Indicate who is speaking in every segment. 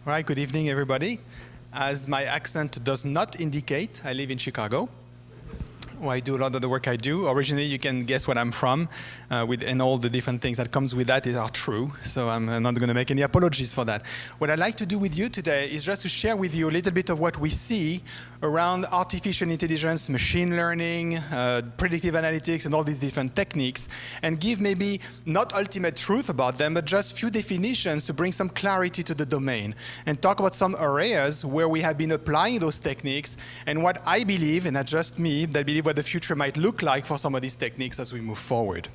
Speaker 1: All right, good evening, everybody. As my accent does not indicate, I live in Chicago, where I do a lot of the work I do. Originally, you can guess where I'm from, and all the different things that comes with that are true, so I'm not going to make any apologies for that. What I'd like to do with you today is just to share with you a little bit of what we see around artificial intelligence, machine learning, predictive analytics, and all these different techniques, and give maybe not ultimate truth about them, but just few definitions to bring some clarity to the domain, and talk about some areas where we have been applying those techniques, and what I believe, and not just me, that I believe what the future might look like for some of these techniques as we move forward.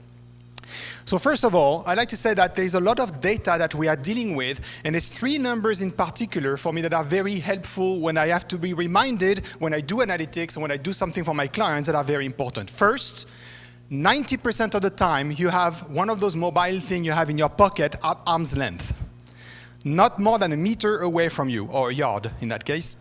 Speaker 1: So first of all, I'd like to say that there's a lot of data that we are dealing with, and there's three numbers in particular for me that are very helpful when I have to be reminded when I do analytics and when I do something for my clients that are very important. First, 90% of the time you have one of those mobile things you have in your pocket at arm's length. Not more than a meter away from you, or a yard in that case,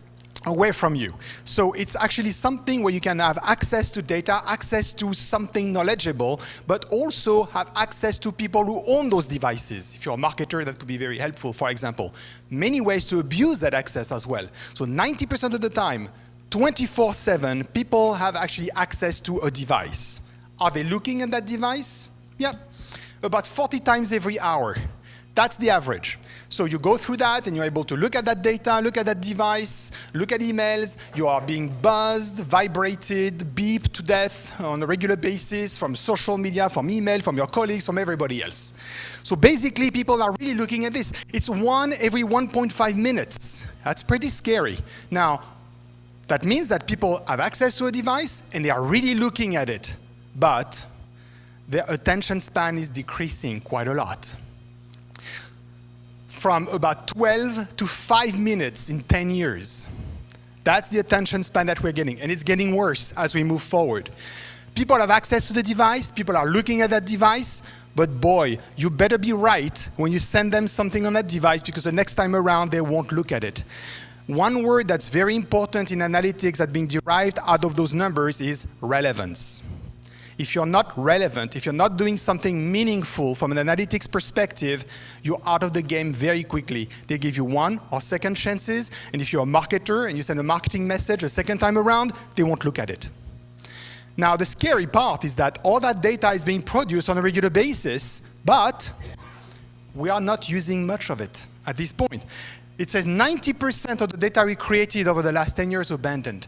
Speaker 1: away from you. So it's actually something where you can have access to data, access to something knowledgeable, but also have access to people who own those devices. If you're a marketer, that could be very helpful, for example. Many ways to abuse that access as well. So 90% of the time, 24/7, people have actually access to a device. Are they looking at that device? Yeah, about 40 times every hour. That's the average. So you go through that and you're able to look at that data, look at that device, look at emails. You are being buzzed, vibrated, beeped to death on a regular basis from social media, from email, from your colleagues, from everybody else. So basically people are really looking at this. It's 1 every 1.5 minutes. That's pretty scary. Now, that means that people have access to a device and they are really looking at it. But their attention span is decreasing quite a lot. From about 12 to 5 minutes in 10 years. That's the attention span that we're getting, and it's getting worse as we move forward. People have access to the device, people are looking at that device, but boy, you better be right when you send them something on that device because the next time around they won't look at it. One word that's very important in analytics that's being derived out of those numbers is relevance. If you're not relevant, if you're not doing something meaningful from an analytics perspective, you're out of the game very quickly. They give you 1 or 2nd chances, and if you're a marketer and you send a marketing message a second time around, they won't look at it. Now, the scary part is that all that data is being produced on a regular basis, but we are not using much of it at this point. It says 90% of the data we created over the last 10 years abandoned.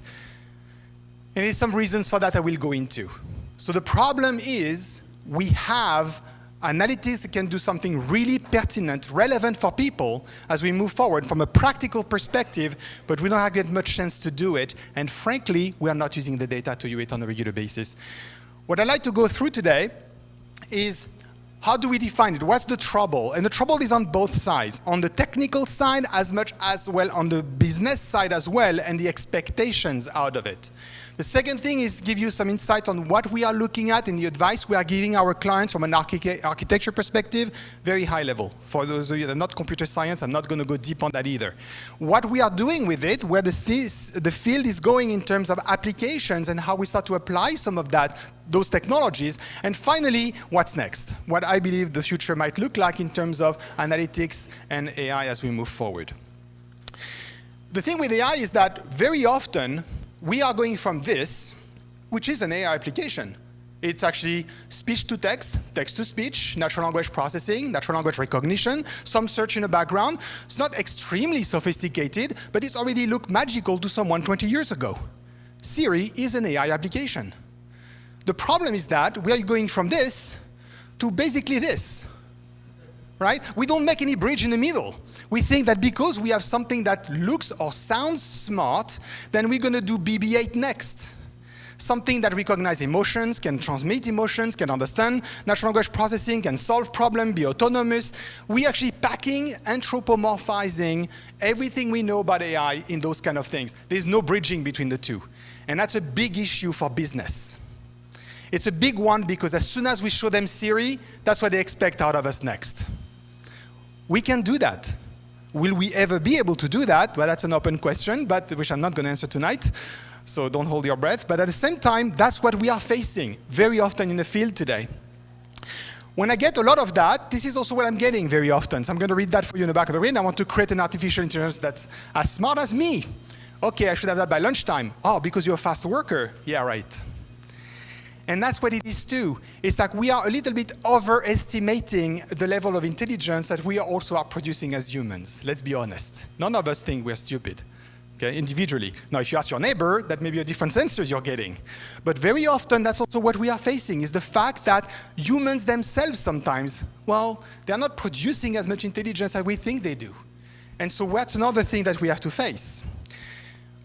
Speaker 1: And there's some reasons for that I will go into. So the problem is we have analytics that can do something really pertinent, relevant for people as we move forward from a practical perspective, but we don't get much chance to do it. And frankly, we are not using the data to do it on a regular basis. What I'd like to go through today is how do we define it? What's the trouble? And the trouble is on both sides. On the technical side as much as well on the business side as well, and the expectations out of it. The second thing is give you some insight on what we are looking at and the advice we are giving our clients from an architecture perspective, very high level. For those of you that are not computer science, I'm not going to go deep on that either. What we are doing with it, where the field is going in terms of applications and how we start to apply some of those technologies, and finally, what's next? What I believe the future might look like in terms of analytics and AI as we move forward. The thing with AI is that very often, we are going from this, which is an AI application. It's actually speech to text, text to speech, natural language processing, natural language recognition, some search in the background. It's not extremely sophisticated, but it's already looked magical to someone 20 years ago. Siri is an AI application. The problem is that we are going from this to basically this, right? We don't make any bridge in the middle. We think that because we have something that looks or sounds smart, then we're going to do BB-8 next. Something that recognizes emotions, can transmit emotions, can understand natural language processing, can solve problems, be autonomous. We actually packing, anthropomorphizing everything we know about AI in those kind of things. There's no bridging between the two. And that's a big issue for business. It's a big one because as soon as we show them Siri, that's what they expect out of us next. We can do that. Will we ever be able to do that? Well, that's an open question, but which I'm not going to answer tonight, so don't hold your breath. But at the same time, that's what we are facing very often in the field today. When I get a lot of that, this is also what I'm getting very often. So I'm going to read that for you in the back of the screen. I want to create an artificial intelligence that's as smart as me. Okay, I should have that by lunchtime. Oh, because you're a fast worker. Yeah, right. And that's what it is too. It's like we are a little bit overestimating the level of intelligence that we also are producing as humans. Let's be honest. None of us think we're stupid, okay, individually. Now, if you ask your neighbor, that may be a different answer you're getting. But very often, that's also what we are facing, is the fact that humans themselves sometimes, well, they're not producing as much intelligence as we think they do. And so that's another thing that we have to face.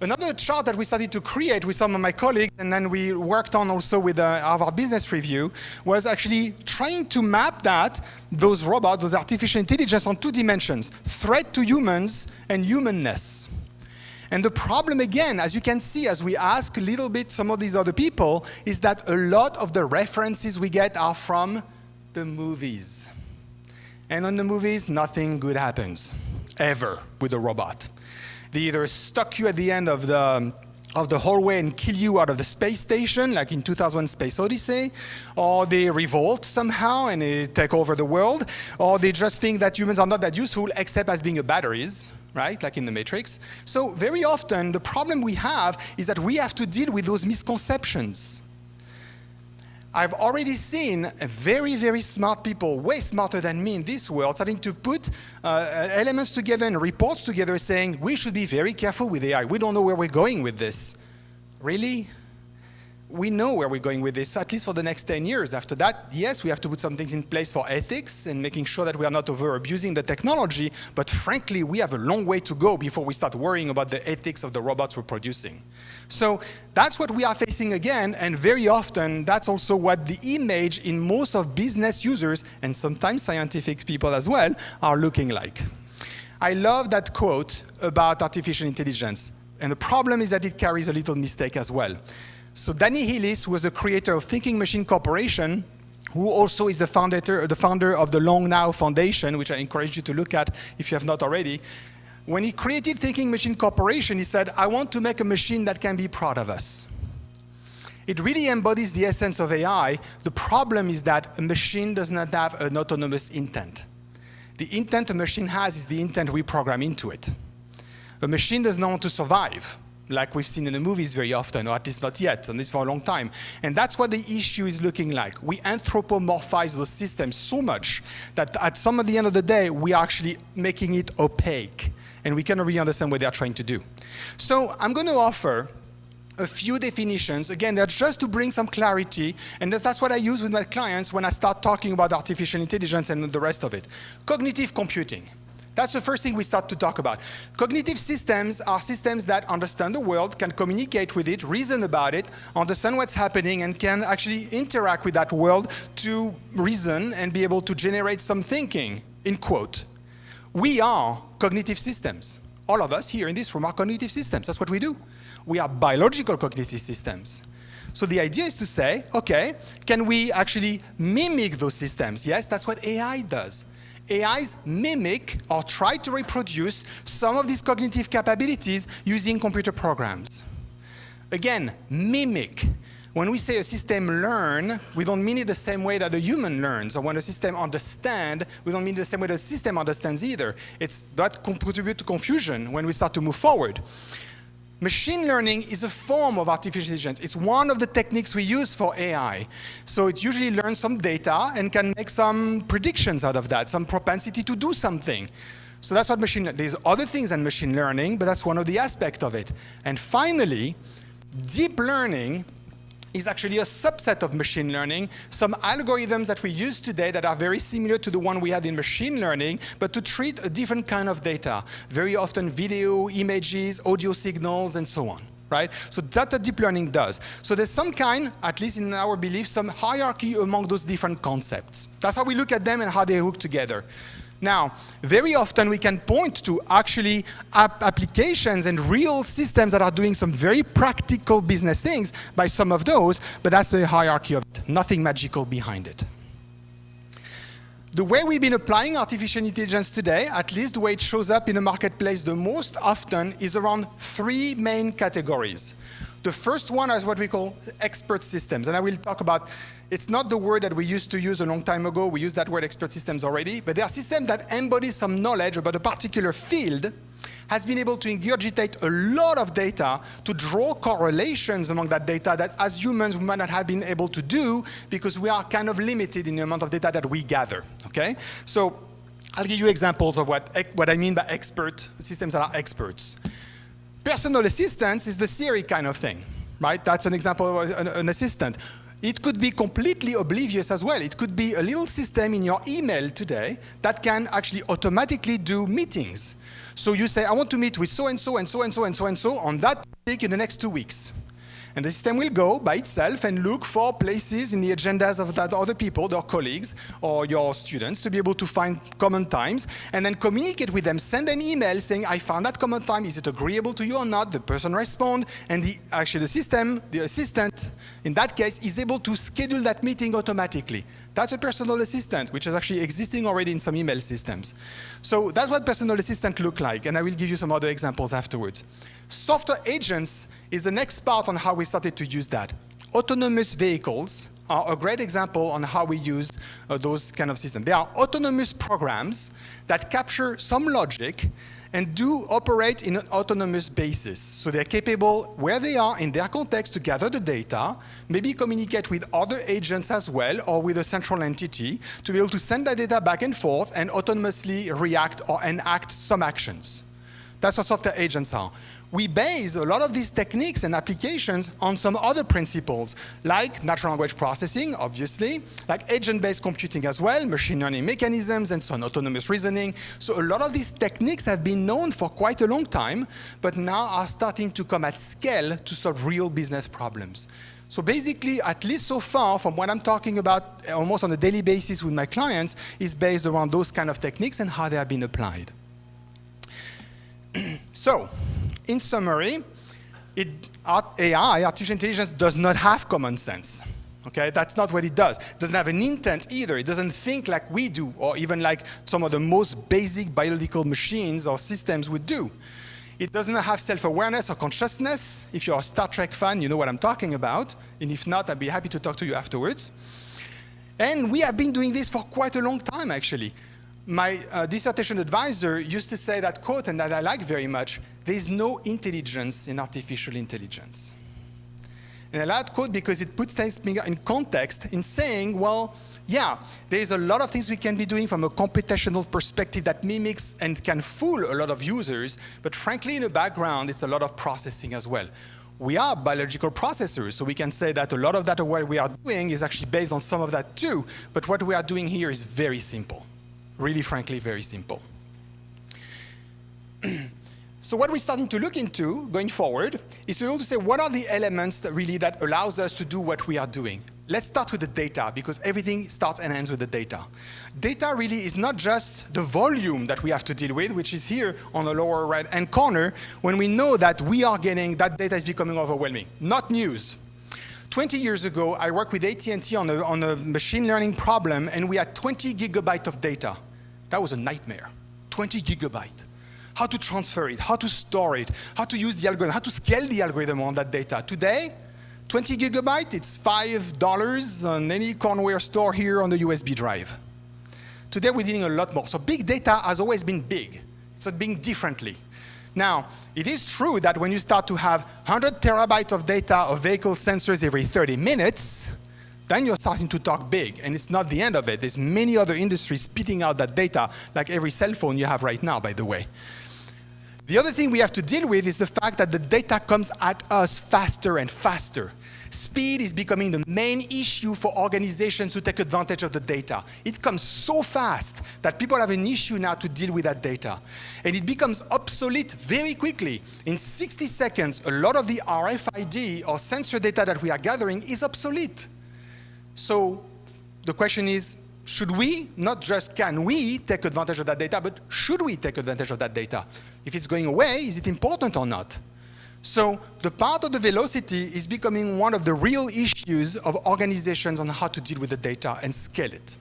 Speaker 1: Another chart that we started to create with some of my colleagues, and then we worked on also with our business review, was actually trying to map those robots, those artificial intelligence on 2 dimensions, threat to humans and humanness. And the problem, again, as you can see, as we ask a little bit some of these other people, is that a lot of the references we get are from the movies. And on the movies, nothing good happens, ever, with a robot. They either stuck you at the end of the hallway and kill you out of the space station, like in 2001 Space Odyssey, or they revolt somehow and they take over the world, or they just think that humans are not that useful except as being batteries, right, like in the Matrix. So very often, the problem we have is that we have to deal with those misconceptions. I've already seen very, very smart people, way smarter than me in this world, starting to put elements together and reports together saying, we should be very careful with AI. We don't know where we're going with this. Really? We know where we're going with this, at least for the next 10 years. After that, yes, we have to put some things in place for ethics and making sure that we are not over-abusing the technology, but frankly, we have a long way to go before we start worrying about the ethics of the robots we're producing. So that's what we are facing again, and very often, that's also what the image in most of business users, and sometimes scientific people as well, are looking like. I love that quote about artificial intelligence, and the problem is that it carries a little mistake as well. So Danny Hillis was the creator of Thinking Machine Corporation, who also is the founder of the Long Now Foundation, which I encourage you to look at if you have not already. When he created Thinking Machine Corporation, he said, I want to make a machine that can be proud of us. It really embodies the essence of AI. The problem is that a machine does not have an autonomous intent. The intent a machine has is the intent we program into it. A machine does not want to survive, like we've seen in the movies very often, or at least not yet, and this for a long time. And that's what the issue is looking like. We anthropomorphize those systems so much that at the end of the day, we are actually making it opaque, and we cannot really understand what they are trying to do. So I'm going to offer a few definitions. Again, they're just to bring some clarity, and that's what I use with my clients when I start talking about artificial intelligence and the rest of it. Cognitive computing. That's the first thing we start to talk about. Cognitive systems are systems that understand the world, can communicate with it, reason about it, understand what's happening, and can actually interact with that world to reason and be able to generate some thinking, in quote. We are cognitive systems. All of us here in this room are cognitive systems. That's what we do. We are biological cognitive systems. So the idea is to say, okay, can we actually mimic those systems? Yes, that's what AI does. AIs mimic or try to reproduce some of these cognitive capabilities using computer programs. Again, mimic. When we say a system learn, we don't mean it the same way that a human learns. Or when a system understand, we don't mean it the same way that a system understands either. It's that contribute to confusion when we start to move forward. Machine learning is a form of artificial intelligence. It's one of the techniques we use for AI. So it usually learns some data and can make some predictions out of that, some propensity to do something. So that's what machine learning, there's other things than machine learning, but that's one of the aspects of it. And finally, deep learning is actually a subset of machine learning, some algorithms that we use today that are very similar to the one we had in machine learning, but to treat a different kind of data, very often video, images, audio signals, and so on, right? So that's what deep learning does. So there's some kind, at least in our belief, some hierarchy among those different concepts. That's how we look at them and how they hook together. Now, very often we can point to actually applications and real systems that are doing some very practical business things by some of those, but that's the hierarchy of it, nothing magical behind it. The way we've been applying artificial intelligence today, at least the way it shows up in the marketplace the most often, is around 3 main categories. The first one is what we call expert systems. And I will talk about, it's not the word that we used to use a long time ago. We use that word expert systems already. But they are systems that embody some knowledge about a particular field, has been able to ingurgitate a lot of data to draw correlations among that data that as humans we might not have been able to do because we are kind of limited in the amount of data that we gather, okay? So I'll give you examples of what I mean by expert systems that are experts. Personal assistance is the Siri kind of thing, right? That's an example of an assistant. It could be completely oblivious as well. It could be a little system in your email today that can actually automatically do meetings. So you say, I want to meet with so-and-so and so-and-so and so-and-so on that topic in the next 2 weeks. And the system will go by itself and look for places in the agendas of that other people, their colleagues or your students, to be able to find common times and then communicate with them, send them emails saying, I found that common time, is it agreeable to you or not? The person responds, and actually the system, the assistant, in that case, is able to schedule that meeting automatically. That's a personal assistant, which is actually existing already in some email systems. So that's what personal assistant look like, and I will give you some other examples afterwards. Software agents is the next part on how we started to use that. Autonomous vehicles are a great example on how we use those kind of systems. They are autonomous programs that capture some logic and do operate in an autonomous basis. So they're capable, where they are in their context, to gather the data, maybe communicate with other agents as well, or with a central entity, to be able to send that data back and forth and autonomously react or enact some actions. That's what software agents are. We base a lot of these techniques and applications on some other principles, like natural language processing, obviously, like agent-based computing as well, machine learning mechanisms, and so on, autonomous reasoning. So a lot of these techniques have been known for quite a long time, but now are starting to come at scale to solve real business problems. So basically, at least so far, from what I'm talking about almost on a daily basis with my clients, is based around those kind of techniques and how they have been applied. So, in summary, AI, artificial intelligence, does not have common sense. Okay, that's not what it does. It doesn't have an intent either. It doesn't think like we do, or even like some of the most basic biological machines or systems would do. It doesn't have self-awareness or consciousness. If you're a Star Trek fan, you know what I'm talking about. And if not, I'd be happy to talk to you afterwards. And we have been doing this for quite a long time, actually. My dissertation advisor used to say that quote, and that I like very much, there's no intelligence in artificial intelligence. And I like that quote because it puts things in context in saying, well, yeah, there's a lot of things we can be doing from a computational perspective that mimics and can fool a lot of users, but frankly, in the background, it's a lot of processing as well. We are biological processors, so we can say that a lot of that what we are doing is actually based on some of that too, but what we are doing here is very simple. Really, frankly, very simple. So what we're starting to look into going forward is to be able to say what are the elements that allows us to do what we are doing. Let's start with the data, because everything starts and ends with the data. Data really is not just the volume that we have to deal with, which is here on the lower right-hand corner, when we know that we are getting, that data is becoming overwhelming. Not news. 20 years ago, I worked with AT&T on a machine learning problem, and we had 20 gigabytes of data. That was a nightmare. 20 gigabytes. How to transfer it, how to store it, how to use the algorithm, how to scale the algorithm on that data. Today, 20 gigabytes, it's $5 on any Cornware store here on the USB drive. Today, we're dealing a lot more. So big data has always been big. It's being differently. Now, it is true that when you start to have 100 terabytes of data of vehicle sensors every 30 minutes, then you're starting to talk big, and it's not the end of it. There's many other industries spitting out that data, like every cell phone you have right now, by the way. The other thing we have to deal with is the fact that the data comes at us faster and faster. Speed is becoming the main issue for organizations to take advantage of the data. It comes so fast that people have an issue now to deal with that data. And it becomes obsolete very quickly. In 60 seconds, a lot of the RFID or sensor data that we are gathering is obsolete. So the question is, should we, not just can we take advantage of that data, but should we take advantage of that data? If it's going away, is it important or not? So the part of the velocity is becoming one of the real issues of organizations on how to deal with the data and scale it.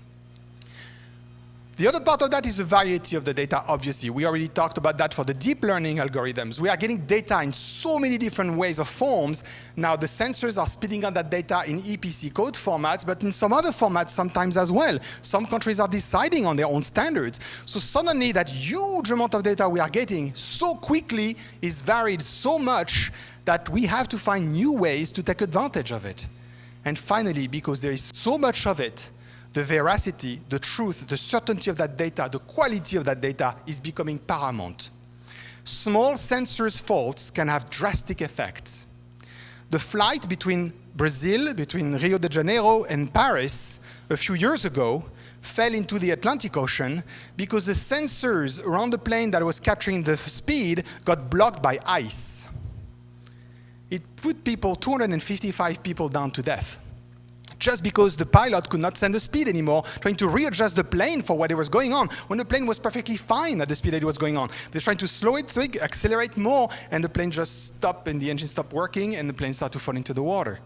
Speaker 1: The other part of that is the variety of the data, obviously. We already talked about that for the deep learning algorithms. We are getting data in so many different ways or forms. Now, the sensors are spitting out that data in EPC code formats, but in some other formats sometimes as well. Some countries are deciding on their own standards. So suddenly, that huge amount of data we are getting so quickly is varied so much that we have to find new ways to take advantage of it. And finally, because there is so much of it, the veracity, the truth, the certainty of that data, the quality of that data is becoming paramount. Small sensors faults can have drastic effects. The flight between Brazil, between Rio de Janeiro and Paris a few years ago fell into the Atlantic Ocean because the sensors around the plane that was capturing the speed got blocked by ice. It put 255 people down to death, just because the pilot could not send the speed anymore, trying to readjust the plane for what was going on, when the plane was perfectly fine at the speed that it was going on. They're trying to slow it, so it accelerate more, and the plane just stopped, and the engine stopped working, and the plane started to fall into the water.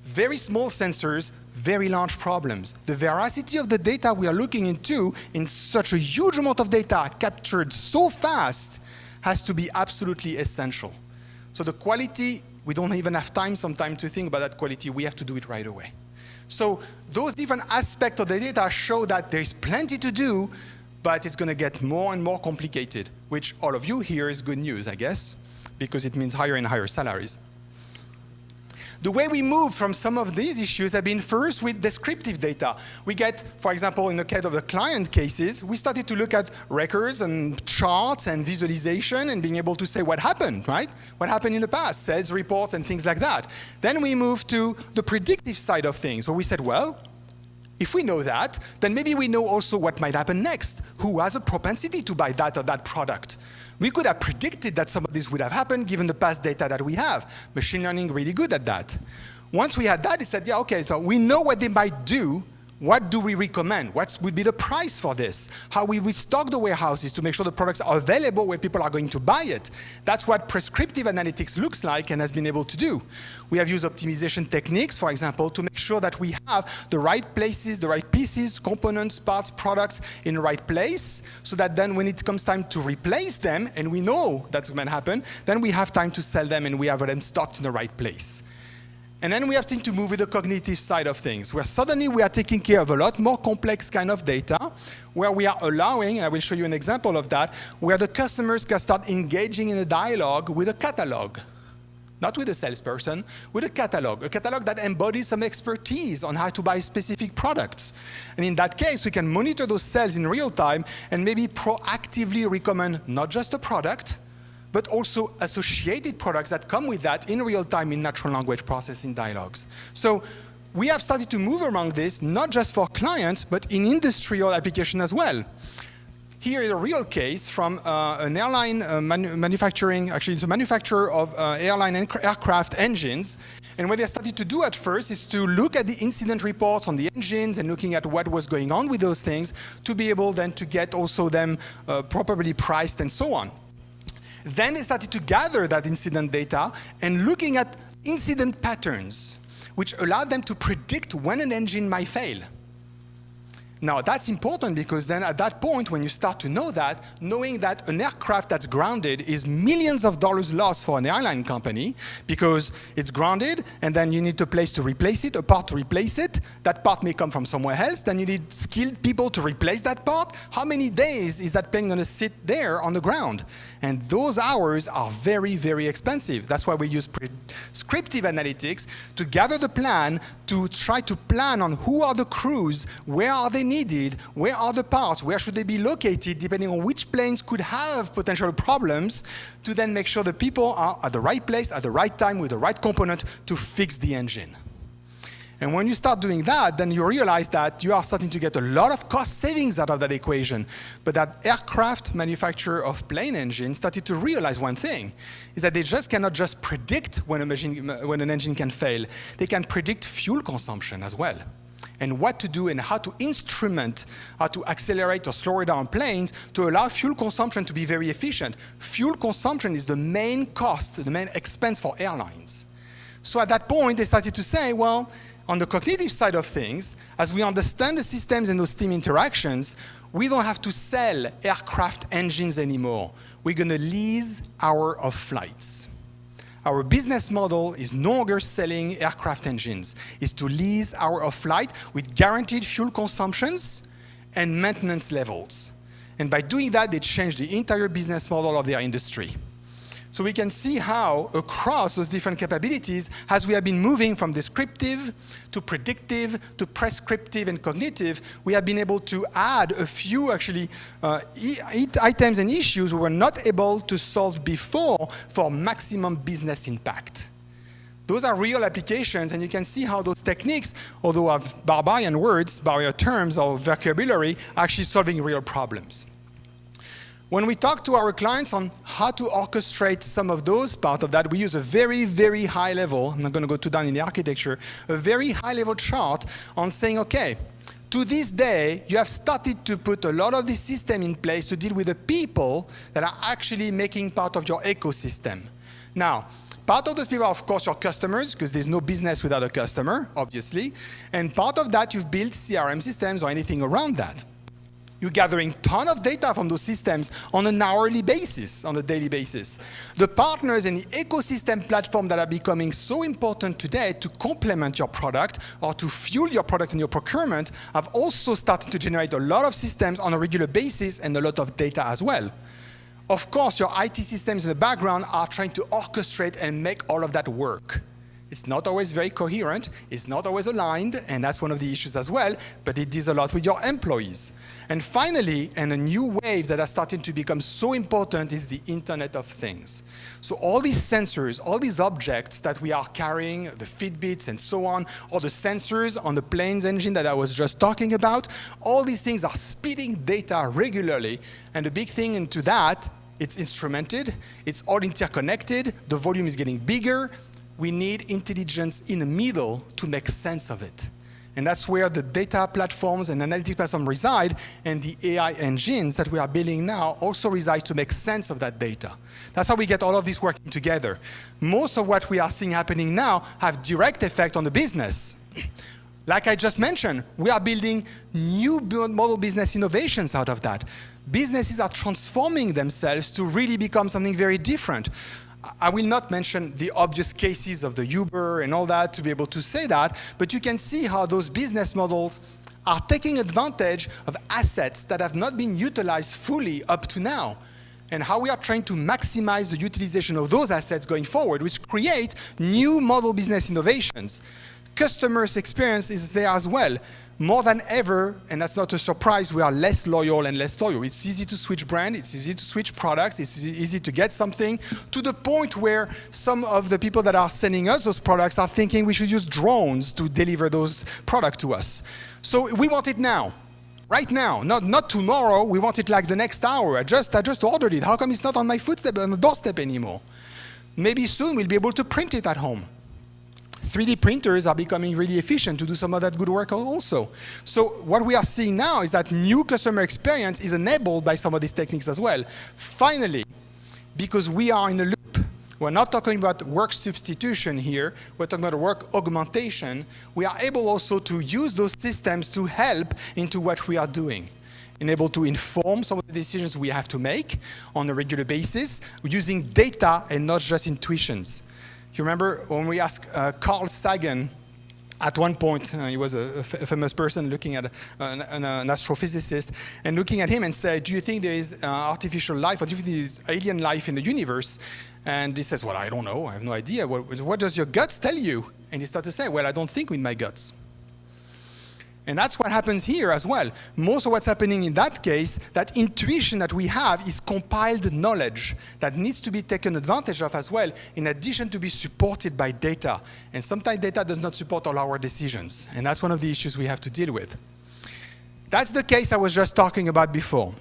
Speaker 1: Very small sensors, very large problems. The veracity of the data we are looking into, in such a huge amount of data captured so fast, has to be absolutely essential. So the quality, we don't even have time sometimes to think about that quality. We have to do it right away. So those different aspects of the data show that there's plenty to do, but it's going to get more and more complicated, which all of you here is good news, I guess, because it means higher and higher salaries. The way we move from some of these issues have been first with descriptive data. We get, for example, in the case of the client cases, we started to look at records and charts and visualization and being able to say what happened, right? What happened in the past, sales reports and things like that. Then we moved to the predictive side of things, where we said, well, if we know that, then maybe we know also what might happen next. Who has a propensity to buy that or that product? We could have predicted that some of this would have happened given the past data that we have. Machine learning really good at that. Once we had that, it said, yeah, okay, so we know what they might do. What do we recommend? What would be the price for this? How will we stock the warehouses to make sure the products are available where people are going to buy it? That's what prescriptive analytics looks like and has been able to do. We have used optimization techniques, for example, to make sure that we have the right places, the right pieces, components, parts, products in the right place, so that then when it comes time to replace them, and we know that's going to happen, then we have time to sell them and we have them stocked in the right place. And then we have to move with the cognitive side of things, where suddenly we are taking care of a lot more complex kind of data, where we are allowing, and I will show you an example of that, where the customers can start engaging in a dialogue with a catalog. Not with a salesperson, with a catalog that embodies some expertise on how to buy specific products. And in that case, we can monitor those sales in real time and maybe proactively recommend not just a product, but also associated products that come with that in real time in natural language processing dialogues. So we have started to move around this, not just for clients, but in industrial application as well. Here is a real case from an airline manufacturing, actually it's a manufacturer of airline and aircraft engines. And what they started to do at first is to look at the incident reports on the engines and looking at what was going on with those things to be able then to get also them properly priced and so on. Then they started to gather that incident data and looking at incident patterns, which allowed them to predict when an engine might fail. Now, that's important because then at that point, when you start to know that, knowing that an aircraft that's grounded is millions of dollars lost for an airline company because it's grounded and then you need a place to replace it, a part to replace it. That part may come from somewhere else. Then you need skilled people to replace that part. How many days is that plane going to sit there on the ground? And those hours are very, very expensive. That's why we use prescriptive analytics to gather the plan, to try to plan on who are the crews, where are they needed, where are the parts, where should they be located, depending on which planes could have potential problems, to then make sure the people are at the right place, at the right time, with the right component to fix the engine. And when you start doing that, then you realize that you are starting to get a lot of cost savings out of that equation. But that aircraft manufacturer of plane engines started to realize one thing, is that they just cannot just predict when an engine can fail. They can predict fuel consumption as well, and what to do and how to instrument, how to accelerate or slow down planes to allow fuel consumption to be very efficient. Fuel consumption is the main cost, the main expense for airlines. So at that point, they started to say, well, on the cognitive side of things, as we understand the systems and those team interactions, we don't have to sell aircraft engines anymore. We're going to lease hours of flights. Our business model is no longer selling aircraft engines. It's to lease hours of flight with guaranteed fuel consumptions and maintenance levels. And by doing that, they change the entire business model of their industry. So we can see how across those different capabilities, as we have been moving from descriptive to predictive to prescriptive and cognitive, we have been able to add a few actually items and issues we were not able to solve before for maximum business impact. Those are real applications, and you can see how those techniques, although have barbarian words, barrier terms, or vocabulary, are actually solving real problems. When we talk to our clients on how to orchestrate some of those part of that, we use a very, very high level, I'm not going to go too down in the architecture, a very high level chart on saying, okay, to this day, you have started to put a lot of this system in place to deal with the people that are actually making part of your ecosystem. Now, part of those people are, of course, your customers, because there's no business without a customer, obviously. And part of that, you've built CRM systems or anything around that. You're gathering a ton of data from those systems on an hourly basis, on a daily basis. The partners and the ecosystem platform that are becoming so important today to complement your product or to fuel your product and your procurement have also started to generate a lot of systems on a regular basis and a lot of data as well. Of course, your IT systems in the background are trying to orchestrate and make all of that work. It's not always very coherent, it's not always aligned, and that's one of the issues as well, but it does a lot with your employees. And finally, and a new wave that has started to become so important is the Internet of Things. So all these sensors, all these objects that we are carrying, the Fitbits and so on, or the sensors on the plane's engine that I was just talking about, all these things are spitting data regularly, and the big thing into that, it's instrumented, it's all interconnected, the volume is getting bigger. We need intelligence in the middle to make sense of it. And that's where the data platforms and analytics platforms reside, and the AI engines that we are building now also reside to make sense of that data. That's how we get all of this working together. Most of what we are seeing happening now have direct effect on the business. Like I just mentioned, we are building new model business innovations out of that. Businesses are transforming themselves to really become something very different. I will not mention the obvious cases of the Uber and all that to be able to say that, but you can see how those business models are taking advantage of assets that have not been utilized fully up to now, and how we are trying to maximize the utilization of those assets going forward, which create new model business innovations. Customers' experience is there as well. More than ever, and that's not a surprise, we are less loyal and less loyal. It's easy to switch brand, it's easy to switch products, it's easy to get something, to the point where some of the people that are sending us those products are thinking we should use drones to deliver those products to us. So we want it now, right now, not tomorrow, we want it like the next hour. I just ordered it, how come it's not on my footstep, on the doorstep anymore? Maybe soon we'll be able to print it at home. 3D printers are becoming really efficient to do some of that good work also. So what we are seeing now is that new customer experience is enabled by some of these techniques as well. Finally, because we are in a loop, we're not talking about work substitution here, we're talking about work augmentation, we are able also to use those systems to help into what we are doing. And able to inform some of the decisions we have to make on a regular basis using data and not just intuitions. You remember when we asked Carl Sagan, at one point, he was a famous person looking at an astrophysicist, and looking at him and said, do you think there is artificial life, or do you think there is alien life in the universe? And he says, well, I don't know, I have no idea. What does your guts tell you? And he started to say, well, I don't think with my guts. And that's what happens here as well. Most of what's happening in that case, that intuition that we have is compiled knowledge that needs to be taken advantage of as well, in addition to be supported by data. And sometimes data does not support all our decisions. And that's one of the issues we have to deal with. That's the case I was just talking about before.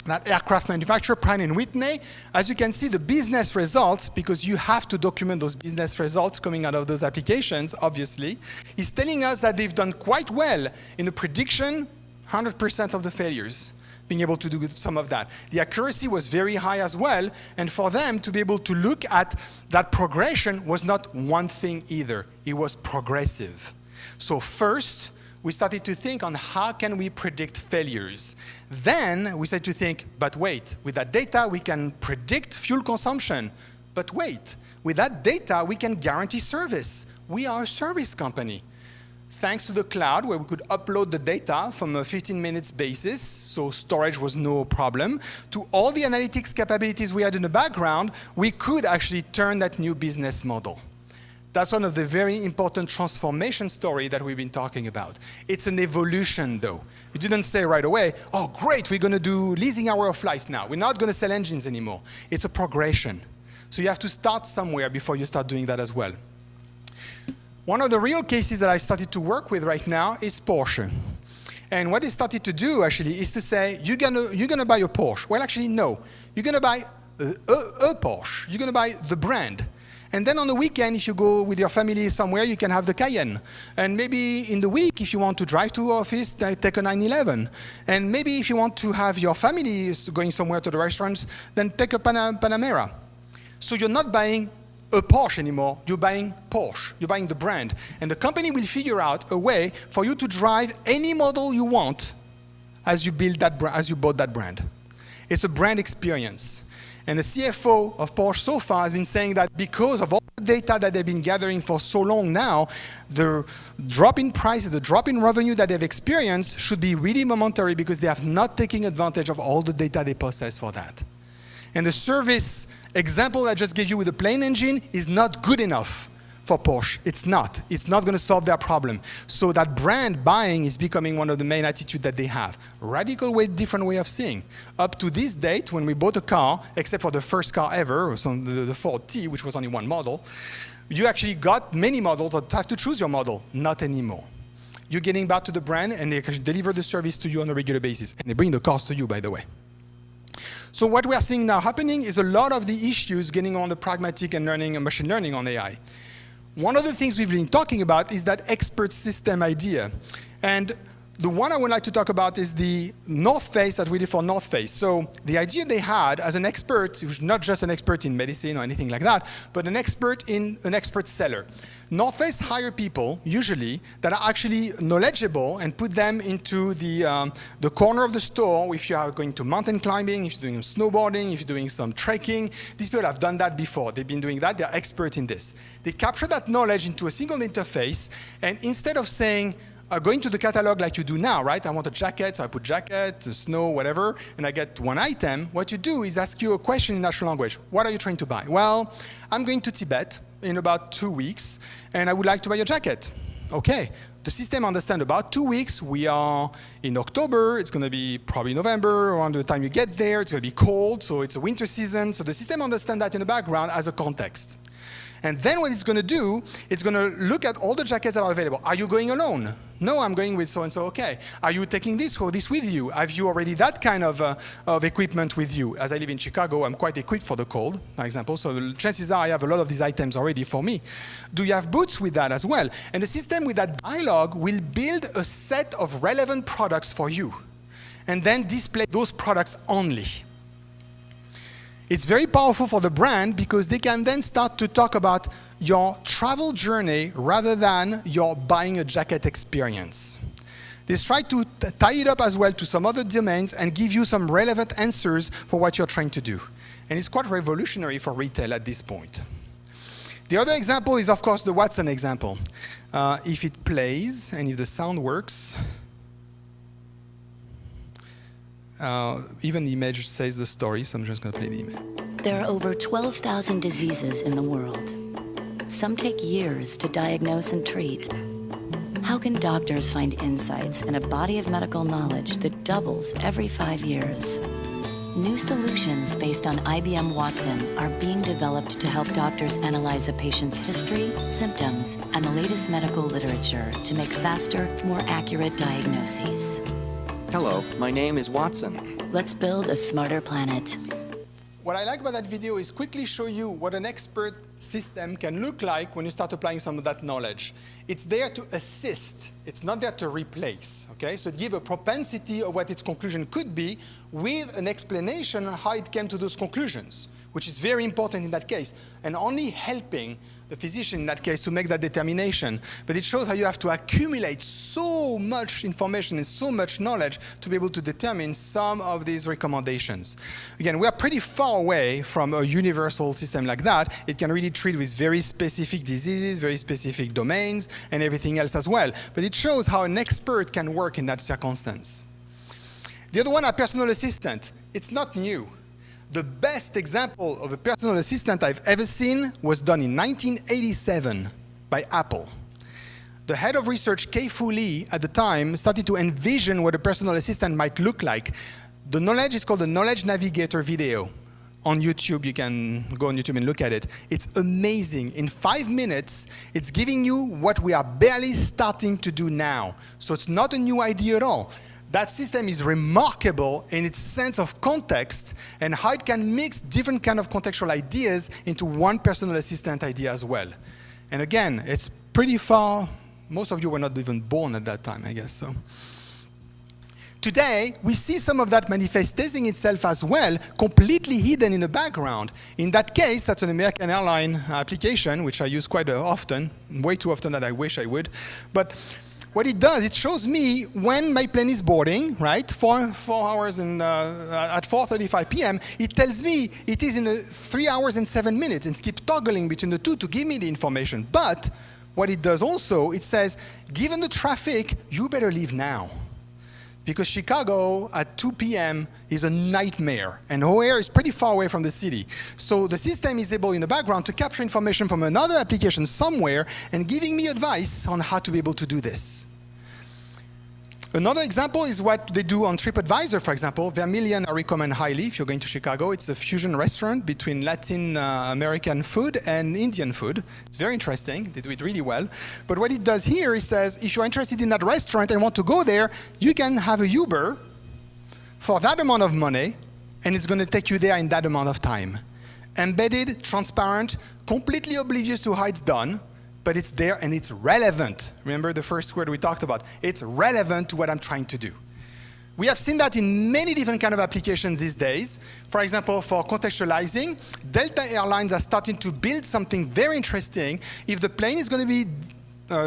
Speaker 1: That aircraft manufacturer, Pratt & Whitney, as you can see, the business results, because you have to document those business results coming out of those applications, obviously, is telling us that they've done quite well in the prediction, 100% of the failures, being able to do some of that. The accuracy was very high as well, and for them to be able to look at that progression was not one thing either. It was progressive. So first, we started to think on how can we predict failures. Then we started to think, but wait, with that data, we can predict fuel consumption. But wait, with that data, we can guarantee service. We are a service company. Thanks to the cloud, where we could upload the data from a 15 minutes basis, so storage was no problem, to all the analytics capabilities we had in the background, we could actually turn that new business model. That's one of the very important transformation story that we've been talking about. It's an evolution, though. We didn't say right away, oh, great, we're going to do leasing hour of flights now. We're not going to sell engines anymore. It's a progression. So you have to start somewhere before you start doing that as well. One of the real cases that I started to work with right now is Porsche. And what they started to do, actually, is to say, you're gonna buy a Porsche. Well, actually, no. You're going to buy a Porsche. You're going to buy the brand. And then on the weekend, if you go with your family somewhere, you can have the Cayenne. And maybe in the week, if you want to drive to office, take a 911. And maybe if you want to have your family going somewhere to the restaurants, then take a Panamera. So you're not buying a Porsche anymore, you're buying Porsche, you're buying the brand. And the company will figure out a way for you to drive any model you want as you bought that brand. It's a brand experience. And the CFO of Porsche so far has been saying that because of all the data that they've been gathering for so long now, the drop in price, the drop in revenue that they've experienced should be really momentary because they have not taken advantage of all the data they possess for that. And the service example I just gave you with the plane engine is not good enough for Porsche. It's not. It's not going to solve their problem. So that brand buying is becoming one of the main attitudes that they have. Radical way, different way of seeing. Up to this date, when we bought a car, except for the first car ever, the Ford T, which was only one model, you actually got many models or have to choose your model. Not anymore. You're getting back to the brand, and they can deliver the service to you on a regular basis. And they bring the cars to you, by the way. So what we are seeing now happening is a lot of the issues getting on the pragmatic and learning and machine learning on AI. One of the things we've been talking about is that expert system idea. And the one I would like to talk about is the North Face that we did for North Face. So the idea they had as an expert, who's not just an expert in medicine or anything like that, but an expert seller. North Face hire people, usually, that are actually knowledgeable and put them into the corner of the store if you are going to mountain climbing, if you're doing snowboarding, if you're doing some trekking. These people have done that before. They've been doing that. They're expert in this. They capture that knowledge into a single interface, and instead of saying, going to the catalog like you do now, right? I want a jacket, so I put jacket, snow, whatever, and I get one item. What you do is ask you a question in natural language. What are you trying to buy? Well, I'm going to Tibet in about 2 weeks, and I would like to buy a jacket. Okay. The system understands about 2 weeks. We are in October. It's going to be probably November. Around the time you get there, it's going to be cold, so it's a winter season. So the system understands that in the background as a context. And then what it's going to do, it's going to look at all the jackets that are available. Are you going alone? No, I'm going with so-and-so. Okay. Are you taking this or this with you? Have you already that kind of equipment with you? As I live in Chicago, I'm quite equipped for the cold, for example. So chances are I have a lot of these items already for me. Do you have boots with that as well? And the system with that dialogue will build a set of relevant products for you and then display those products only. It's very powerful for the brand because they can then start to talk about your travel journey rather than your buying a jacket experience. They try to tie it up as well to some other domains and give you some relevant answers for what you're trying to do. And it's quite revolutionary for retail at this point. The other example is, of course, the Watson example. If it plays and if the sound works, even the image says the story, so I'm just going to play the image.
Speaker 2: There are over 12,000 diseases in the world. Some take years to diagnose and treat. How can doctors find insights and a body of medical knowledge that doubles every 5 years? New solutions based on IBM Watson are being developed to help doctors analyze a patient's history, symptoms, and the latest medical literature to make faster, more accurate diagnoses.
Speaker 3: Hello, my name is Watson.
Speaker 2: Let's build a smarter planet.
Speaker 1: What I like about that video is quickly show you what an expert system can look like when you start applying some of that knowledge. It's there to assist. It's not there to replace, okay? So give a propensity of what its conclusion could be with an explanation on how it came to those conclusions, which is very important in that case, and only helping the physician in that case to make that determination. But it shows how you have to accumulate so much information and so much knowledge to be able to determine some of these recommendations. Again, we are pretty far away from a universal system like that. It can really treat with very specific diseases, very specific domains, and everything else as well. But it shows how an expert can work in that circumstance. The other one, a personal assistant. It's not new. The best example of a personal assistant I've ever seen was done in 1987 by Apple. The head of research, Kei-Fu Lee, at the time, started to envision what a personal assistant might look like. The knowledge is called the Knowledge Navigator video. On YouTube, you can go on YouTube and look at it. It's amazing. In 5 minutes, it's giving you what we are barely starting to do now. So it's not a new idea at all. That system is remarkable in its sense of context and how it can mix different kind of contextual ideas into one personal assistant idea as well. And again, it's pretty far. Most of you were not even born at that time, I guess. So today, we see some of that manifesting itself as well, completely hidden in the background. In that case, that's an American airline application, which I use quite often, way too often than I wish I would. But what it does, it shows me when my plane is boarding, right? 4 hours and at 4:35 p.m. It tells me it is in 3 hours and 7 minutes, and keep toggling between the two to give me the information. But what it does also, it says, given the traffic, you better leave now. Because Chicago at 2 p.m. is a nightmare, and O'Hare is pretty far away from the city. So the system is able in the background to capture information from another application somewhere and giving me advice on how to be able to do this. Another example is what they do on TripAdvisor, for example. Vermilion I recommend highly if you're going to Chicago. It's a fusion restaurant between Latin American food and Indian food. It's very interesting. They do it really well. But what it does here, it says, if you're interested in that restaurant and want to go there, you can have a Uber for that amount of money, and it's going to take you there in that amount of time. Embedded, transparent, completely oblivious to how it's done, but it's there and it's relevant. Remember the first word we talked about? It's relevant to what I'm trying to do. We have seen that in many different kind of applications these days. For example, for contextualizing, Delta Airlines are starting to build something very interesting. If the plane is going to be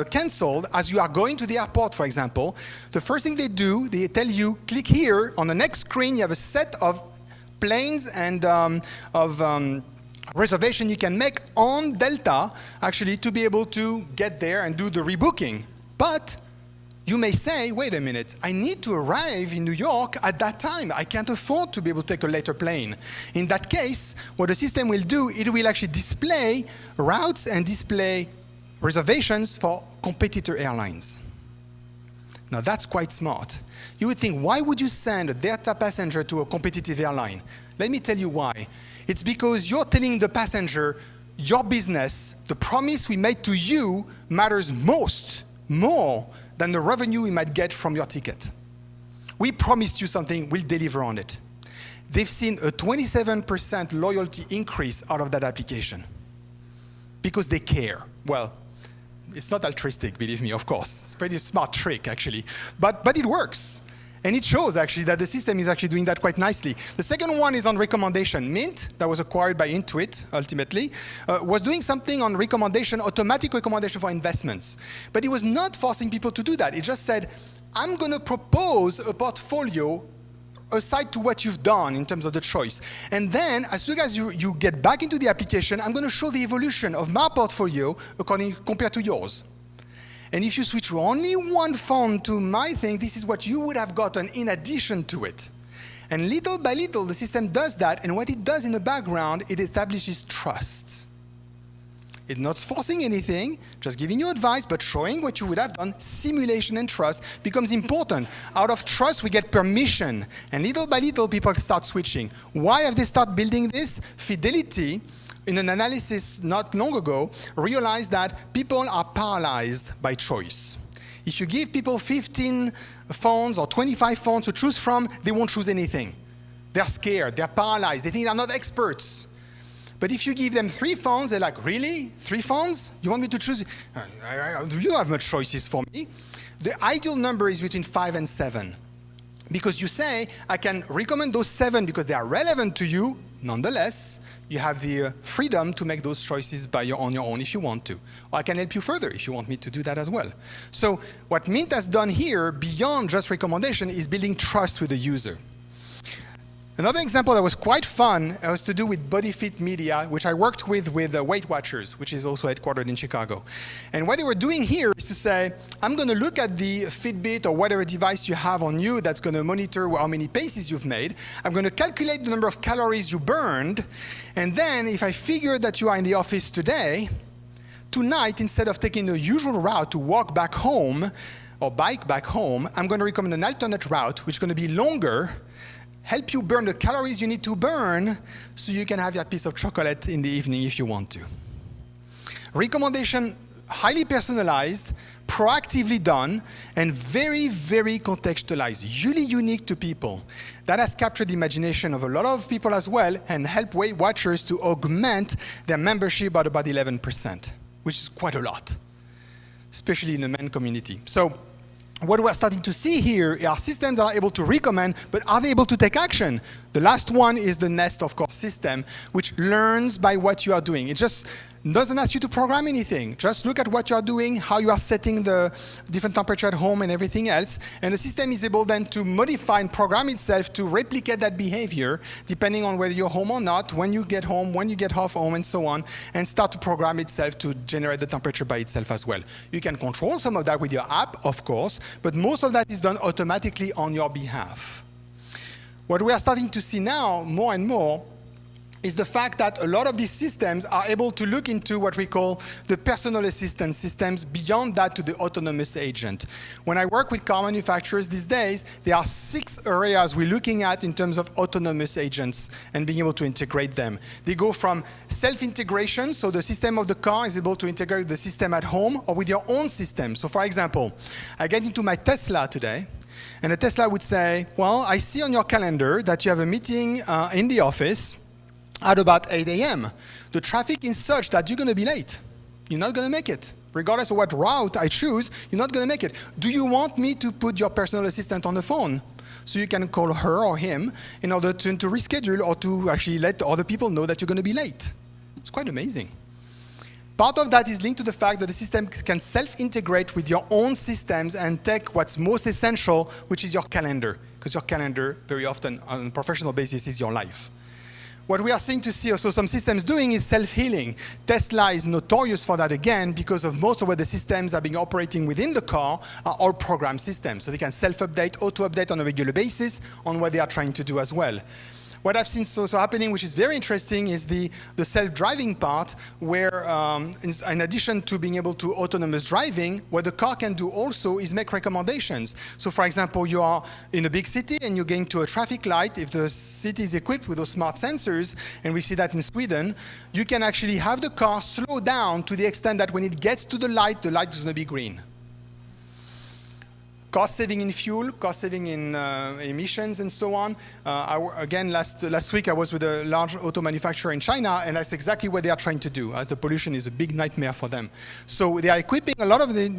Speaker 1: canceled as you are going to the airport, for example, the first thing they do, they tell you, click here. On the next screen, you have a set of planes and reservation you can make on Delta, actually, to be able to get there and do the rebooking. But you may say, wait a minute, I need to arrive in New York at that time. I can't afford to be able to take a later plane. In that case, what the system will do, it will actually display routes and display reservations for competitor airlines. Now that's quite smart. You would think, why would you send a Delta passenger to a competitive airline? Let me tell you why. It's because you're telling the passenger, your business, the promise we made to you matters more than the revenue we might get from your ticket. We promised you something, we'll deliver on it. They've seen a 27% loyalty increase out of that application because they care. Well, it's not altruistic, believe me, of course. It's a pretty smart trick, actually. But it works. And it shows, actually, that the system is actually doing that quite nicely. The second one is on recommendation. Mint, that was acquired by Intuit, ultimately, was doing something on recommendation, automatic recommendation for investments. But it was not forcing people to do that. It just said, I'm going to propose a portfolio aside to what you've done in terms of the choice. And then, as soon as you get back into the application, I'm going to show the evolution of my portfolio compared to yours. And if you switch only one phone to my thing, this is what you would have gotten in addition to it. And little by little, the system does that, and what it does in the background, it establishes trust. It's not forcing anything, just giving you advice, but showing what you would have done. Simulation and trust becomes important. Out of trust, we get permission, and little by little, people start switching. Why have they started building this? Fidelity, in an analysis not long ago, realized that people are paralyzed by choice. If you give people 15 phones or 25 phones to choose from, they won't choose anything. They're scared, they're paralyzed, they think they're not experts. But if you give them 3 phones, they're like, really? 3 phones? You want me to choose? You don't have much choices for me. The ideal number is between 5 and 7. Because you say, I can recommend those 7 because they are relevant to you. Nonetheless, you have the freedom to make those choices on your own if you want to. Or I can help you further if you want me to do that as well. So what Mint has done here, beyond just recommendation, is building trust with the user. Another example that was quite fun was to do with Body Fit Media, which I worked with Weight Watchers, which is also headquartered in Chicago. And what they were doing here is to say, I'm going to look at the Fitbit or whatever device you have on you that's going to monitor how many paces you've made. I'm going to calculate the number of calories you burned. And then if I figure that you are in the office today, tonight, instead of taking the usual route to walk back home or bike back home, I'm going to recommend an alternate route, which is going to be longer, help you burn the calories you need to burn so you can have that piece of chocolate in the evening if you want to. Recommendation, highly personalized, proactively done, and very, very contextualized, really unique to people. That has captured the imagination of a lot of people as well and helped Weight Watchers to augment their membership by about 11%, which is quite a lot, especially in the men community. So what we're starting to see here are systems that are able to recommend, but are they able to take action? The last one is the Nest, of course, system, which learns by what you are doing. It just doesn't ask you to program anything. Just look at what you are doing, how you are setting the different temperature at home and everything else. And the system is able then to modify and program itself to replicate that behavior, depending on whether you're home or not, when you get home, when you get off home, and so on, and start to program itself to generate the temperature by itself as well. You can control some of that with your app, of course, but most of that is done automatically on your behalf. What we are starting to see now, more and more, is the fact that a lot of these systems are able to look into what we call the personal assistant systems, beyond that to the autonomous agent. When I work with car manufacturers these days, there are 6 areas we're looking at in terms of autonomous agents and being able to integrate them. They go from self-integration, so the system of the car is able to integrate the system at home or with your own system. So for example, I get into my Tesla today, and the Tesla would say, well, I see on your calendar that you have a meeting in the office at about 8 a.m. The traffic is such that you're going to be late. You're not going to make it. Regardless of what route I choose, you're not going to make it. Do you want me to put your personal assistant on the phone so you can call her or him in order to reschedule or to actually let other people know that you're going to be late? It's quite amazing. Part of that is linked to the fact that the system can self-integrate with your own systems and take what's most essential, which is your calendar, because your calendar, very often on a professional basis, is your life. What we are seeing to see also some systems doing is self-healing. Tesla is notorious for that again because of most of what the systems are being operating within the car are all program systems. So they can self-update, auto-update on a regular basis on what they are trying to do as well. What I've seen also happening, which is very interesting, is the self-driving part, where in addition to being able to autonomous driving, what the car can do also is make recommendations. So for example, you are in a big city and you're going to a traffic light. If the city is equipped with those smart sensors, and we see that in Sweden, you can actually have the car slow down to the extent that when it gets to the light is going to be green. Cost saving in fuel, cost saving in emissions, and so on. Again, last week I was with a large auto manufacturer in China, and that's exactly what they are trying to do, as the pollution is a big nightmare for them. So they are equipping a lot of the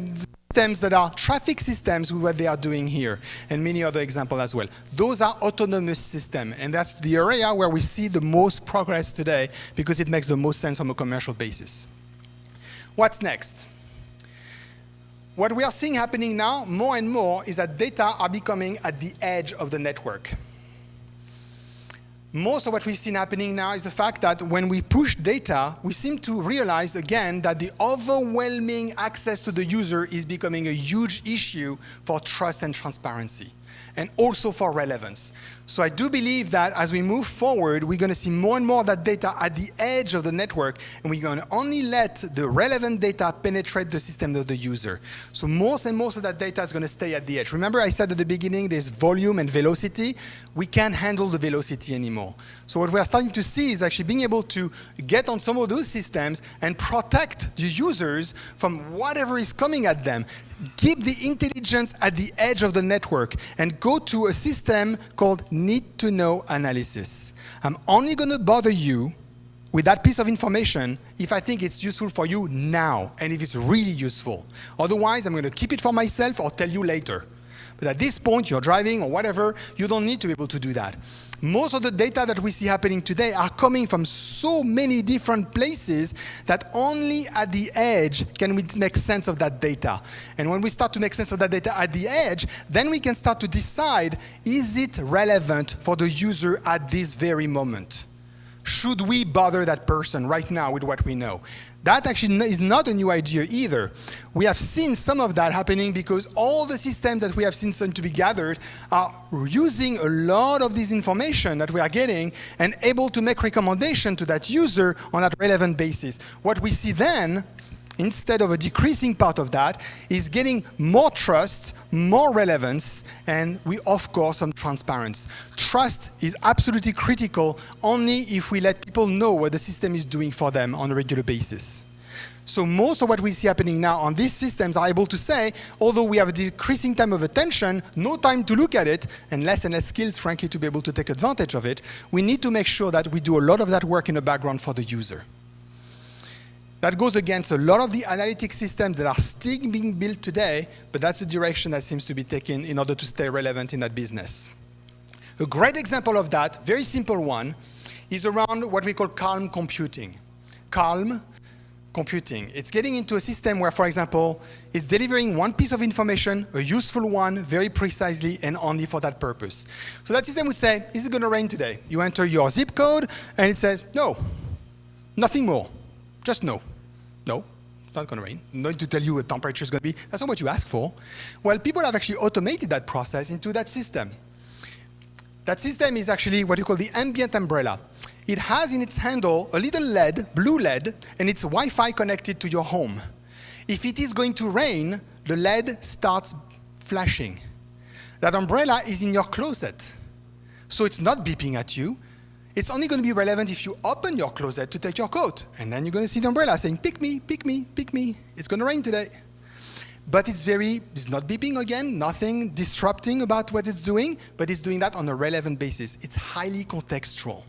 Speaker 1: systems that are traffic systems with what they are doing here, and many other examples as well. Those are autonomous systems, and that's the area where we see the most progress today because it makes the most sense on a commercial basis. What's next? What we are seeing happening now, more and more, is that data are becoming at the edge of the network. Most of what we've seen happening now is the fact that when we push data, we seem to realize again that the overwhelming access to the user is becoming a huge issue for trust and transparency, and also for relevance. So I do believe that as we move forward, we're going to see more and more of that data at the edge of the network, and we're going to only let the relevant data penetrate the system of the user. So most and most of that data is going to stay at the edge. Remember I said at the beginning there's volume and velocity. We can't handle the velocity anymore. So what we are starting to see is actually being able to get on some of those systems and protect the users from whatever is coming at them. Keep the intelligence at the edge of the network and go to a system called need-to-know analysis. I'm only going to bother you with that piece of information if I think it's useful for you now and if it's really useful. Otherwise, I'm going to keep it for myself or tell you later. But at this point, you're driving or whatever, you don't need to be able to do that. Most of the data that we see happening today are coming from so many different places that only at the edge can we make sense of that data. And when we start to make sense of that data at the edge, then we can start to decide, is it relevant for the user at this very moment? Should we bother that person right now with what we know? That actually is not a new idea either. We have seen some of that happening because all the systems that we have seen starting to be gathered are using a lot of this information that we are getting and able to make recommendation to that user on that relevant basis. What we see then, instead of a decreasing part of that, is getting more trust, more relevance, and we, of course, some transparency. Trust is absolutely critical only if we let people know what the system is doing for them on a regular basis. So most of what we see happening now on these systems are able to say, although we have a decreasing time of attention, no time to look at it, and less skills, frankly, to be able to take advantage of it, we need to make sure that we do a lot of that work in the background for the user. That goes against a lot of the analytic systems that are still being built today, but that's the direction that seems to be taken in order to stay relevant in that business. A great example of that, very simple one, is around what we call calm computing. Calm computing. It's getting into a system where, for example, it's delivering one piece of information, a useful one, very precisely and only for that purpose. So that system would say, is it going to rain today? You enter your zip code, and it says, no, nothing more, just no. No, it's not going to rain. I'm not going to tell you what temperature is going to be. That's not what you ask for. Well, people have actually automated that process into that system. That system is actually what you call the ambient umbrella. It has in its handle a little LED, blue LED, and it's Wi-Fi connected to your home. If it is going to rain, the LED starts flashing. That umbrella is in your closet. So it's not beeping at you. It's only going to be relevant if you open your closet to take your coat. And then you're going to see the umbrella saying, pick me, pick me, pick me. It's going to rain today. But it's not beeping again, nothing disrupting about what it's doing, but it's doing that on a relevant basis. It's highly contextual.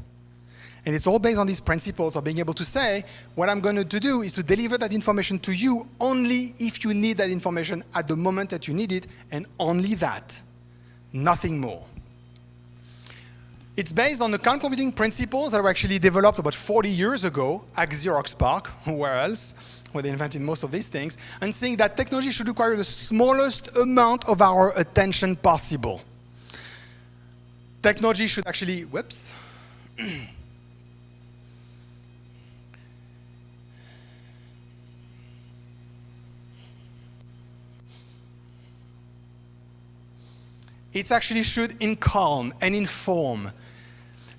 Speaker 1: And it's all based on these principles of being able to say, what I'm going to do is to deliver that information to you only if you need that information at the moment that you need it, and only that, nothing more. It's based on the calm computing principles that were actually developed about 40 years ago at Xerox PARC, where else, where they invented most of these things, and saying that technology should require the smallest amount of our attention possible. Technology should actually, whoops. It actually should calm and inform.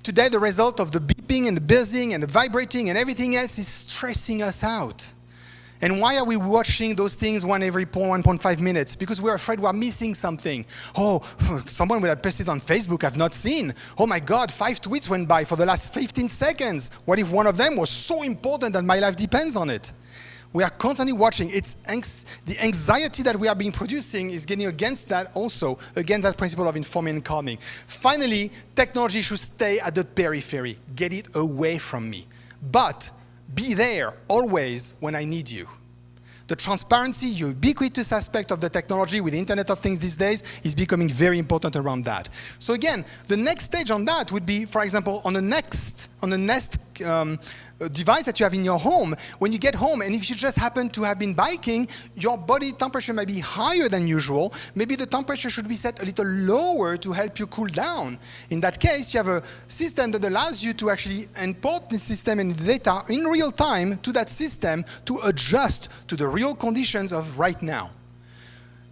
Speaker 1: Today, the result of the beeping and the buzzing and the vibrating and everything else is stressing us out. And why are we watching those things every 1.5 minutes? Because we're afraid we're missing something. Oh, someone would have posted on Facebook I've not seen. Oh my God, 5 tweets went by for the last 15 seconds. What if one of them was so important that my life depends on it? We are constantly watching. The anxiety that we are being producing is getting against that also, against that principle of informing and calming. Finally, technology should stay at the periphery. Get it away from me. But be there always when I need you. The transparency, ubiquitous aspect of the technology with the Internet of Things these days is becoming very important around that. So again, the next stage on that would be, for example, on the Nest device that you have in your home. When you get home, and if you just happen to have been biking, your body temperature might be higher than usual. Maybe the temperature should be set a little lower to help you cool down. In that case, you have a system that allows you to actually import the system and the data in real time to that system to adjust to the real conditions of right now.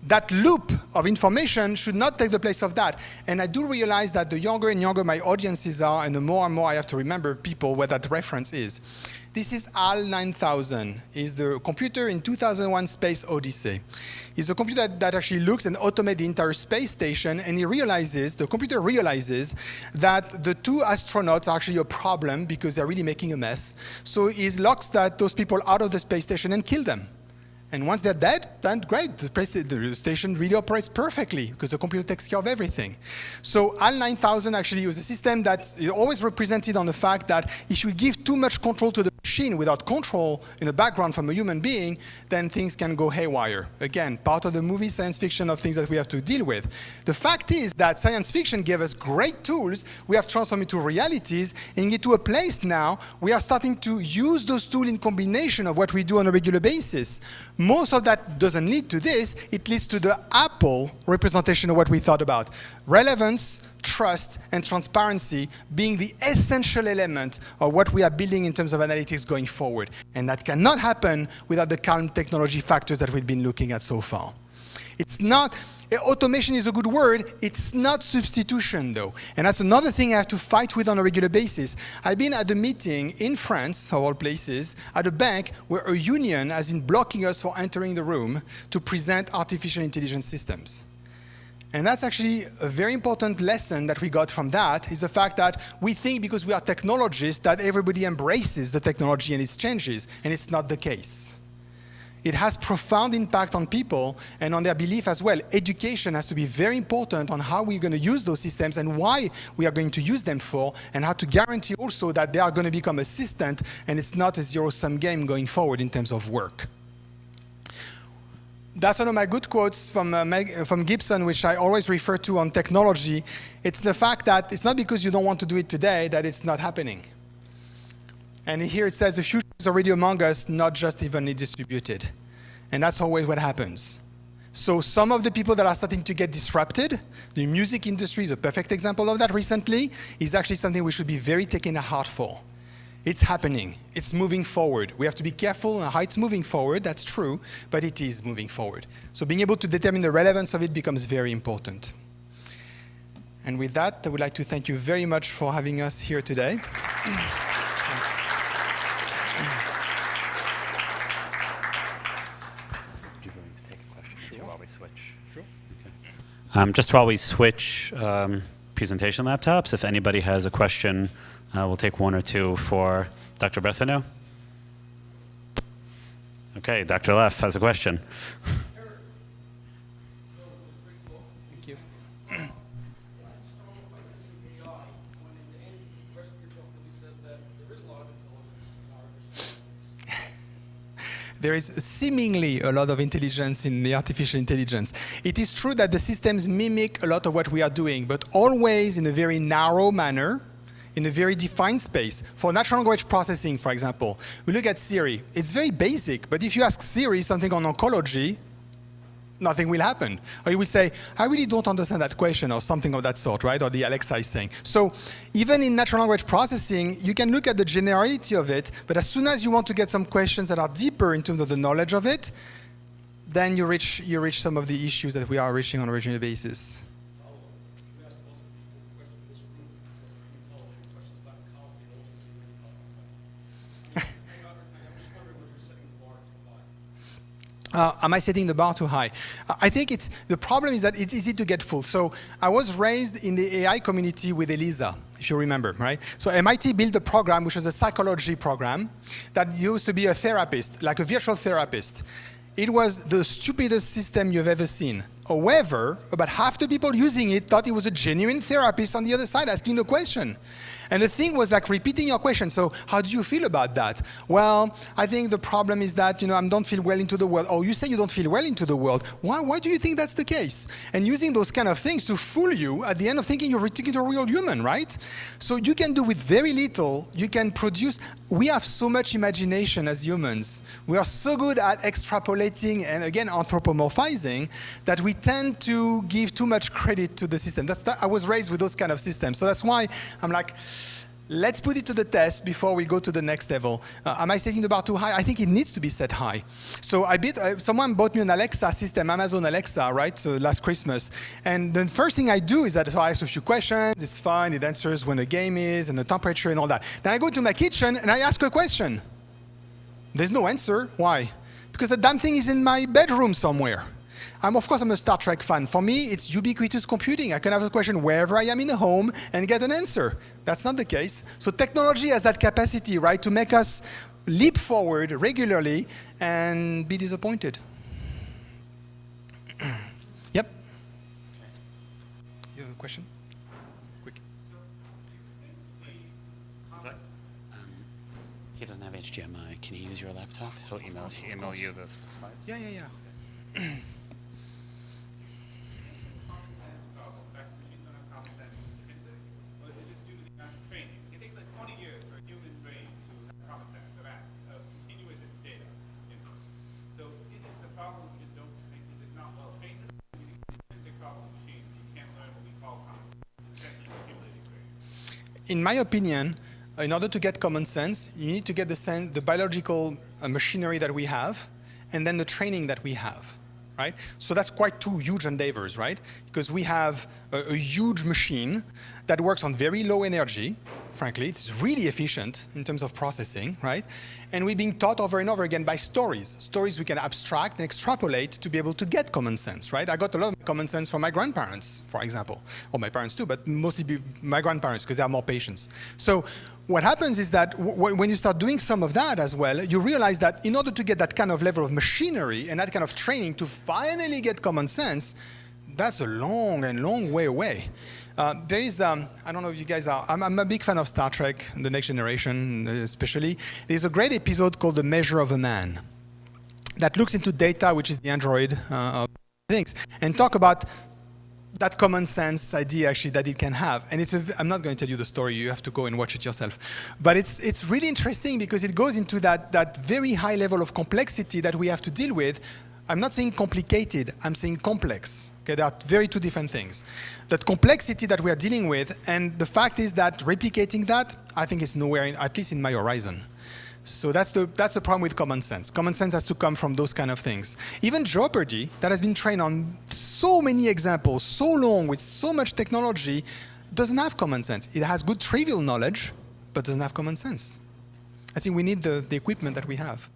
Speaker 1: That loop of information should not take the place of that. And I do realize that the younger and younger my audiences are, and the more and more I have to remember people where that reference is. This is HAL 9000, is the computer in 2001 Space Odyssey. It's a computer that actually looks and automates the entire space station, and the computer realizes that the 2 astronauts are actually a problem because they're really making a mess. So it locks those people out of the space station and kill them. And once they're dead, then great, the station really operates perfectly because the computer takes care of everything. So HAL 9000 actually was a system that is always represented on the fact that if you give too much control to the machine without control in the background from a human being, then things can go haywire. Again, part of the movie science fiction of things that we have to deal with. The fact is that science fiction gave us great tools. We have transformed into realities and get to a place now we are starting to use those tools in combination of what we do on a regular basis. Most of that doesn't lead to this. It leads to the Apple representation of what we thought about. Relevance, trust, and transparency being the essential element of what we are building in terms of analytics going forward. And that cannot happen without the current technology factors that we've been looking at so far. It's not, automation is a good word, it's not substitution though. And that's another thing I have to fight with on a regular basis. I've been at a meeting in France, of all places, at a bank where a union has been blocking us for entering the room to present artificial intelligence systems. And that's actually a very important lesson that we got from that, is the fact that we think because we are technologists that everybody embraces the technology and its changes, and it's not the case. It has profound impact on people and on their belief as well. Education has to be very important on how we're going to use those systems and why we are going to use them for, and how to guarantee also that they are going to become assistant and it's not a zero-sum game going forward in terms of work. That's one of my good quotes from Gibson, which I always refer to on technology. It's the fact that it's not because you don't want to do it today that it's not happening. And here it says, the future is already among us, not just evenly distributed. And that's always what happens. So some of the people that are starting to get disrupted, the music industry is a perfect example of that recently, is actually something we should be very taking to heart for. It's happening. It's moving forward. We have to be careful on how it's moving forward, that's true, but it is moving forward. So being able to determine the relevance of it becomes very important. And with that, I would like to thank you very much for having us here today. Thanks.
Speaker 4: Would you be willing to take a question while we switch?
Speaker 1: Sure.
Speaker 4: Okay. Just while we switch presentation laptops, if anybody has a question, we'll take one or two for Dr. Brethenoux. Okay, Dr. Leff has a question.
Speaker 1: Thank you. There is seemingly a lot of intelligence in the artificial intelligence. It is true that the systems mimic a lot of what we are doing, but always in a very narrow manner, in a very defined space. For natural language processing, for example, we look at Siri. It's very basic, but if you ask Siri something on oncology, nothing will happen. Or you will say, I really don't understand that question, or something of that sort, right? Or the Alexa is saying. So even in natural language processing, you can look at the generality of it, but as soon as you want to get some questions that are deeper in terms of the knowledge of it, then you reach some of the issues that we are reaching on a regular basis. Am I setting the bar too high? I think the problem is that it's easy to get full. So I was raised in the AI community with Elisa, if you remember, right? So MIT built a program, which was a psychology program, that used to be a therapist, like a virtual therapist. It was the stupidest system you've ever seen. However, about half the people using it thought it was a genuine therapist on the other side asking the question. And the thing was like repeating your question. So how do you feel about that? Well, I think the problem is that, I don't feel well into the world. Oh, you say you don't feel well into the world. Why do you think that's the case? And using those kind of things to fool you at the end of thinking you're talking to a real human, right? So you can do with very little, you can produce. We have so much imagination as humans. We are so good at extrapolating and, again, anthropomorphizing that we tend to give too much credit to the system. I was raised with those kind of systems. So that's why I'm like, let's put it to the test before we go to the next level. Am I setting the bar too high? I think it needs to be set high. So someone bought me an Alexa system, Amazon Alexa, right, so last Christmas. And the first thing I do is that I ask a few questions. It's fine. It answers when the game is and the temperature and all that. Then I go to my kitchen and I ask a question. There's no answer. Why? Because the damn thing is in my bedroom somewhere. Of course, I'm a Star Trek fan. For me, it's ubiquitous computing. I can have a question wherever I am in a home and get an answer. That's not the case. So technology has that capacity, right, to make us leap forward regularly and be disappointed. Yep. You have a question? Quick.
Speaker 4: He doesn't have HDMI. Can he use your laptop? He'll email you the slides.
Speaker 1: Yeah. In my opinion, in order to get common sense, you need to get the biological machinery that we have, and then the training that we have, right? So that's quite two huge endeavors, right? Because we have a huge machine that works on very low energy. Frankly, it's really efficient in terms of processing, right? And we're being taught over and over again by stories. Stories we can abstract and extrapolate to be able to get common sense, right? I got a lot of common sense from my grandparents, for example, or my parents too, but mostly my grandparents because they are more patient. So what happens is that when you start doing some of that as well, you realize that in order to get that kind of level of machinery and that kind of training to finally get common sense, that's a long way away. There is, I don't know if you guys are, I'm a big fan of Star Trek, The Next Generation especially. There's a great episode called The Measure of a Man that looks into data, which is the android of things, and talk about that common sense idea actually that it can have. And I'm not going to tell you the story, you have to go and watch it yourself. But it's really interesting because it goes into that very high level of complexity that we have to deal with. I'm not saying complicated, I'm saying complex. Okay, they are two different things. That complexity that we are dealing with, and the fact is that replicating that, I think is nowhere, at least in my horizon. So that's the problem with common sense. Common sense has to come from those kind of things. Even Jeopardy, that has been trained on so many examples, so long, with so much technology, doesn't have common sense. It has good trivial knowledge, but doesn't have common sense. I think we need the equipment that we have.